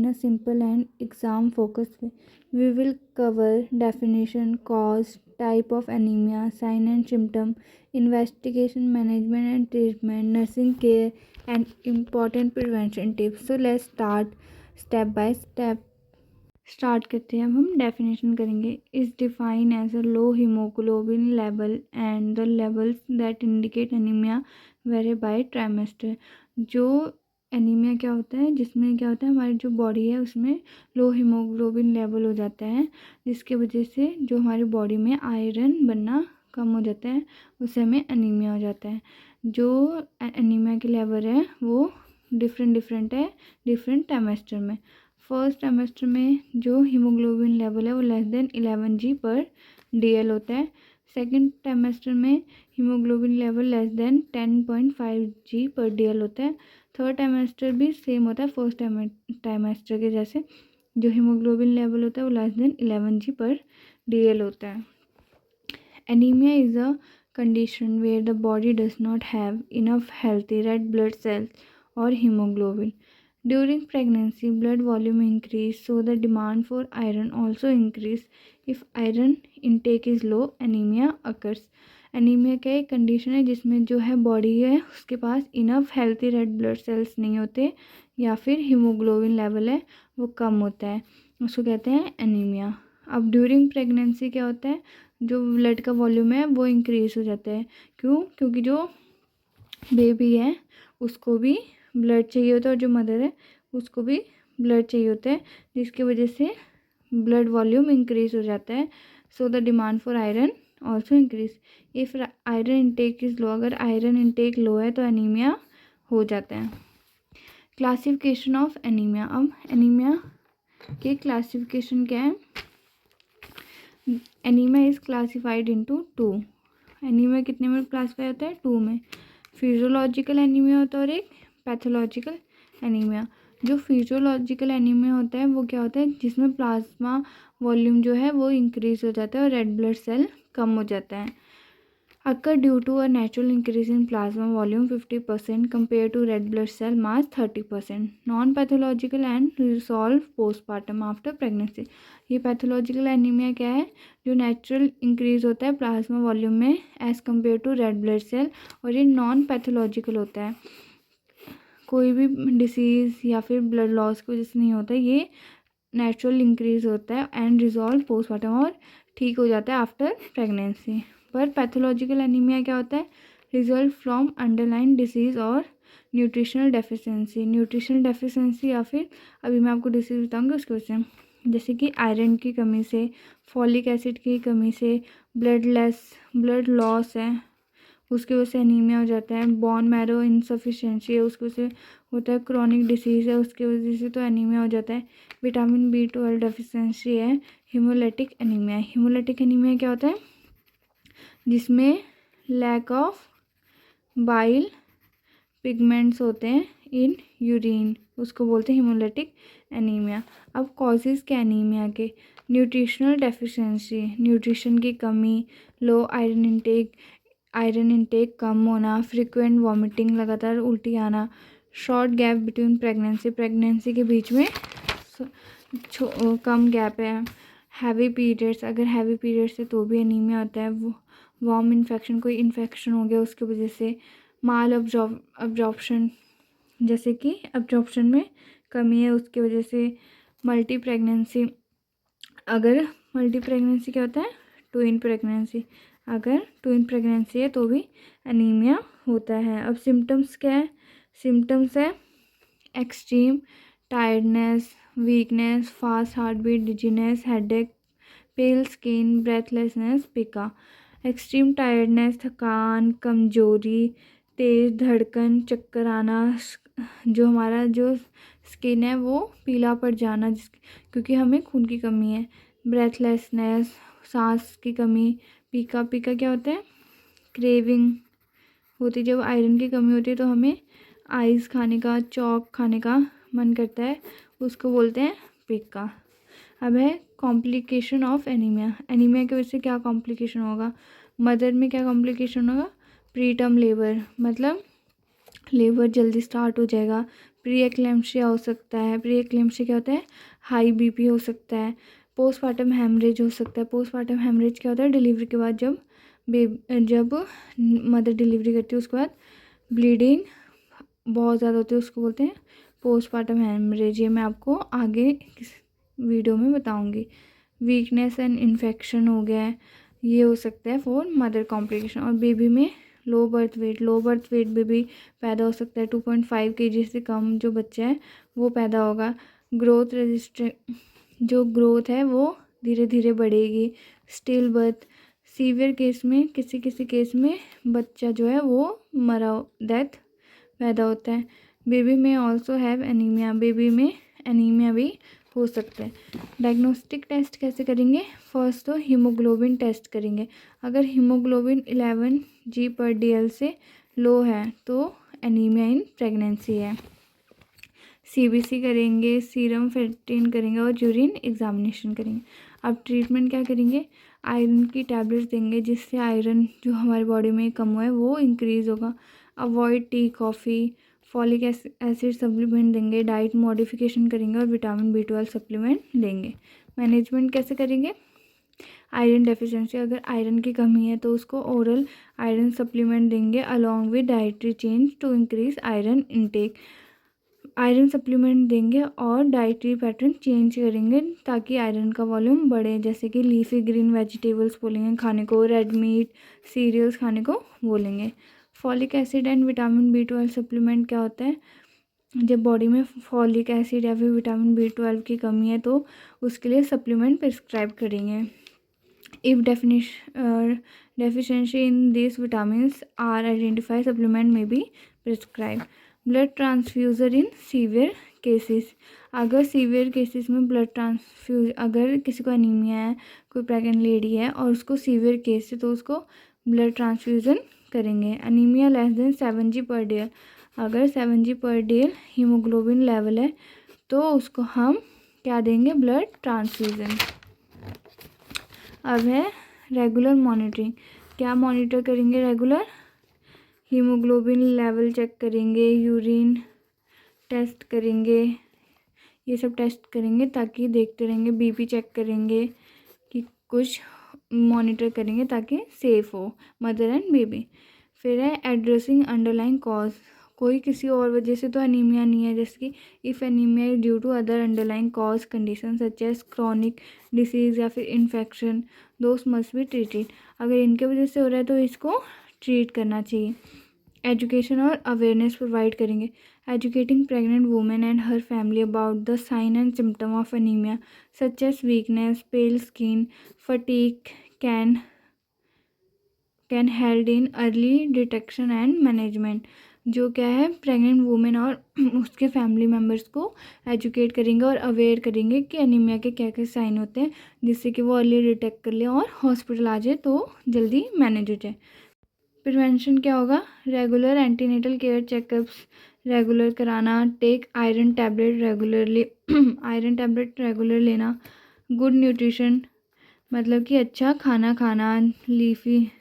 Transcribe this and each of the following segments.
a simple and exam focused way. We will cover definition, cause, type of anemia, sign and symptom, investigation, management and treatment, nursing care, and important prevention tips. So let's start step by step. Start करते हैं। अब हम definition करेंगे। Is define as a low haemoglobin level and the levels that indicate anaemia vary by trimester. जो anaemia क्या होता है, जिसमें क्या होता है, हमारी जो बॉडी है उसमें लो हीमोग्लोबिन लेवल हो जाता है, जिसकी वजह से जो हमारी बॉडी में आयरन बनना कम हो जाता है, उससे हमें एनीमिया हो जाता है। जो एनीमिया की लेवल है वो डिफरेंट है डिफरेंट ट्राइमेस्टर में। फर्स्ट ट्राइमेस्टर में जो हीमोग्लोबिन लेवल है वो लेस देन 11 g/dl होता है। सेकंड ट्राइमेस्टर में haemoglobin level less than 10.5 g/dl होता है। थर्ड ट्राइमेस्टर भी सेम होता है फर्स्ट ट्राइमेस्टर के जैसे, जो हीमोग्लोबिन लेवल होता है वो लेस देन 11 g/dl होता है। Anaemia is a condition where the body does not have enough healthy red blood cells or hemoglobin. During pregnancy, blood volume increase, so the demand for iron also increase. If iron intake is low, anemia occurs. Anaemia का एक condition है जिसमें जो है body है उसके पास enough healthy red blood cells नहीं होते, या फिर हीमोग्लोबिन लेवल है वो कम होता है, उसको कहते हैं एनीमिया। अब ड्यूरिंग प्रेगनेंसी क्या होता है, जो ब्लड का वॉल्यूम है वो इंक्रीज़ हो जाता है। क्यों? क्योंकि जो बेबी है उसको भी ब्लड चाहिए होता है और जो मदर है उसको भी ब्लड चाहिए होता है, जिसकी वजह से ब्लड वॉल्यूम इंक्रीज़ हो जाता है। So the demand for iron also increase. If iron intake is low, अगर आयरन इंटेक लो है तो एनीमिया हो जाता है। Classification of anaemia. अब एनीमिया के क्लासिफिकेशन क्या है? Anaemia is classified into 2। Anaemia कितने में क्लासिफाई होता है? 2 में। फिजियोलॉजिकल एनीमिया होता है और एक पैथोलॉजिकल एनीमिया। जो फिजियोलॉजिकल एनीमिया होता है वो क्या होता है, जिसमें प्लाज्मा वॉल्यूम जो है वो इंक्रीज़ हो जाता है और रेड ब्लड सेल कम हो जाता है। occur due to a natural increase in plasma volume 50% compared to red blood cell mass 30%. Non-pathological and resolve postpartum after pregnancy. ये पैथोलॉजिकल एनीमिया क्या है? जो नेचुरल इंक्रीज होता है प्लाज्मा वॉल्यूम में as compared to red blood cell, और ये non pathological होता है, कोई भी डिसीज़ या फिर ब्लड लॉस की वजह से नहीं होता, ये नेचुरल इंक्रीज होता है एंड रिजॉल्व पोस्टमार्टम, और ठीक हो जाता है आफ्टर प्रेगनेंसी। पर पैथोलॉजिकल एनीमिया क्या होता है? रिजल्ट फ्रॉम अंडरलाइन डिसीज़ और न्यूट्रिशनल डेफिशिएंसी। न्यूट्रिशनल डेफिशिएंसी या फिर अभी मैं आपको डिसीज़ बताऊंगी उसकी वजह से, जैसे कि आयरन की कमी से, फॉलिक एसिड की कमी से, ब्लड लॉस है उसकी वजह से एनीमिया हो जाता है, बोन मैरो इनसफिशिएंसी है उसकी वजह से होता है, क्रॉनिक डिसीज़ है उसकी वजह से तो एनीमिया हो जाता है, विटामिन B12 डेफिशिएंसी है, हीमोलिटिक एनीमिया। हीमोलिटिक एनीमिया क्या होता है? जिसमें लैक ऑफ बाइल पिगमेंट्स होते हैं इन यूरिन, उसको बोलते हैं हीमोलिटिक एनीमिया। अब कॉजेज़ क्या एनीमिया के? न्यूट्रिशनल डेफिशिएंसी, न्यूट्रिशन की कमी, लो आयरन इंटेक कम होना, फ्रीक्वेंट वॉमिटिंग, लगातार उल्टी आना, शॉर्ट गैप बिटवीन प्रेगनेंसी के बीच में कम गैप है, हैवी पीरियड्स, अगर हैवी पीरियड्स है तो भी एनीमिया होता है, वो वार्म इन्फेक्शन, कोई इन्फेक्शन हो गया उसकी वजह से, माल अब्जॉर्प्शन, जैसे कि अब्जॉर्प्शन में कमी है उसकी वजह से, मल्टी प्रेगनेंसी, अगर मल्टी प्रेगनेंसी क्या होता है? ट्विन प्रेगनेंसी, अगर ट्विन प्रेगनेंसी है तो भी एनीमिया होता है। अब सिम्टम्स क्या है? सिम्टम्स है extreme tiredness, weakness, fast heart beat, dizziness, headache, pale skin, breathlessness, pica. Extreme tiredness, थकान, कमजोरी, तेज़ धड़कन, चक्कर आना, जो हमारा जो स्किन है वो पीला पड़ जाना क्योंकि हमें खून की कमी है, ब्रेथलेसनेस, सांस की कमी, पीका क्या होता है? क्रेविंग होती है, जब आयरन की कमी होती है तो हमें आइस खाने का, चॉक खाने का मन करता है, उसको बोलते हैं पिका। अब है कॉम्प्लिकेशन ऑफ एनीमिया। एनीमिया की वजह से क्या कॉम्प्लिकेशन होगा? मदर में क्या कॉम्प्लिकेशन होगा? प्रीटर्म लेबर, मतलब लेबर जल्दी स्टार्ट हो जाएगा, प्री एक्लेम्पशिया हो सकता है। प्री एक्लेम्पशिया क्या होता है? हाई बीपी हो सकता है। पोस्टमार्टम हेमरेज हो सकता है। पोस्टमार्टम हेमरेज क्या होता है? डिलीवरी के बाद जब मदर डिलीवरी करती है उसके बाद ब्लीडिंग बहुत ज़्यादा होती है, उसको बोलते हैं पोस्टमार्टम हेमरेज। ये मैं आपको आगे किस वीडियो में बताऊंगी। वीकनेस एंड इन्फेक्शन हो गया है, ये हो सकता है फॉर मदर कॉम्प्लिकेशन। और बेबी में लो बर्थ वेट बेबी पैदा हो सकता है। 2.5 kg से कम जो बच्चा है वो पैदा होगा। ग्रोथ रजिस्टर जो ग्रोथ है वो धीरे धीरे बढ़ेगी। स्टिल बर्थ सीवियर केस में किसी केस में बच्चा जो है वो डेथ पैदा होता है। बेबी में ऑल्सो हैव एनीमिया, बेबी में एनीमिया भी हो सकता है। डायग्नोस्टिक टेस्ट कैसे करेंगे? फर्स्ट तो हीमोग्लोबिन टेस्ट करेंगे। अगर हीमोग्लोबिन 11 g/dl से लो है तो एनीमिया इन प्रेगनेंसी है। CBC करेंगे, सीरम फेरेटिन करेंगे और यूरिन एग्जामिनेशन करेंगे। अब ट्रीटमेंट क्या करेंगे? आयरन की टैबलेट्स देंगे जिससे आयरन जो हमारी बॉडी में कम हुआ है वो इंक्रीज़ होगा। Avoid tea coffee. Folic acid supplement देंगे। डाइट मॉडिफिकेशन करेंगे और विटामिन B12 सप्लीमेंट देंगे। मैनेजमेंट कैसे करेंगे? आयरन डेफिशिएंसी, अगर आयरन की कमी है तो उसको ओरल आयरन सप्लीमेंट देंगे along with dietary change to increase iron intake. Iron supplement देंगे और डाइटरी पैटर्न चेंज करेंगे ताकि आयरन का वॉल्यूम बढ़े, जैसे कि लीफी ग्रीन वेजिटेबल्स बोलेंगे खाने को, रेड मीट सीरियल्स खाने को बोलेंगे। Folic acid and vitamin B12 supplement क्या होता है? जब बॉडी में फॉलिक एसिड या फिर विटामिन B12 की कमी है तो उसके लिए सप्लीमेंट प्रिस्क्राइब करेंगे। If deficiency in these vitamins are identified, supplement may be prescribed. Blood transfuser in severe cases, अगर सीवियर केसेस में ब्लड ट्रांसफ्यूज, अगर किसी को एनीमिया है, कोई प्रेग्नेंट लेडी है और उसको सीवियर केस है तो उसको ब्लड ट्रांसफ्यूज़न करेंगे। एनीमिया लेस देन 7 g/dl, अगर 7 g/dl हीमोग्लोबिन लेवल है तो उसको हम क्या देंगे? Blood transfusion. अब है रेगुलर मॉनिटरिंग। क्या मॉनिटर करेंगे? रेगुलर हीमोग्लोबिन लेवल चेक करेंगे, यूरिन टेस्ट करेंगे, ये सब टेस्ट करेंगे ताकि देखते रहेंगे। बीपी चेक करेंगे कि कुछ मॉनिटर करेंगे ताकि सेफ़ हो मदर एंड बेबी। फिर है एड्रेसिंग अंडरलाइंग कॉज, कोई किसी और वजह से तो एनीमिया नहीं है, जैसे कि if anaemia is due to other underlying cause condition such as chronic disease या फिर infection, those must be treated. अगर इनके वजह से हो रहा है तो इसको ट्रीट करना चाहिए। एजुकेशन और अवेयरनेस प्रोवाइड करेंगे। Educating pregnant women and her family about the sign and symptom of anaemia such as weakness, pale skin, fatigue can help in early detection and management. जो क्या है, प्रेग्नेंट वुमेन और उसके family members को educate करेंगे और aware करेंगे कि एनीमिया के क्या क्या साइन होते हैं, जिससे कि वो अर्ली डिटेक्ट कर ले और हॉस्पिटल आ जाए तो जल्दी मैनेज हो जाए। प्रिवेंशन क्या होगा? Regular antenatal care checkups regular कराना, take iron tablet regularly iron tablet regular लेना। गुड न्यूट्रिशन मतलब कि अच्छा खाना खाना, लीफी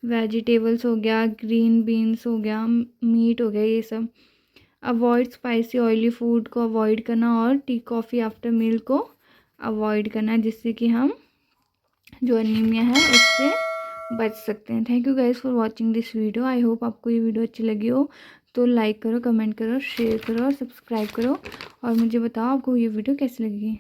वेजिटेबल्स हो गया, ग्रीन बीन्स हो गया, मीट हो गया, ये सब। अवॉइड स्पाइसी ऑयली फूड को अवॉइड करना और टी कॉफ़ी आफ्टर मील को अवॉइड करना, जिससे कि हम जो एनीमिया है उससे बच सकते हैं। Thank you guys for watching this video. I hope आपको ये वीडियो अच्छी लगी हो तो लाइक करो, कमेंट करो, शेयर करो और सब्सक्राइब करो और मुझे बताओ आपको ये वीडियो कैसी लगी।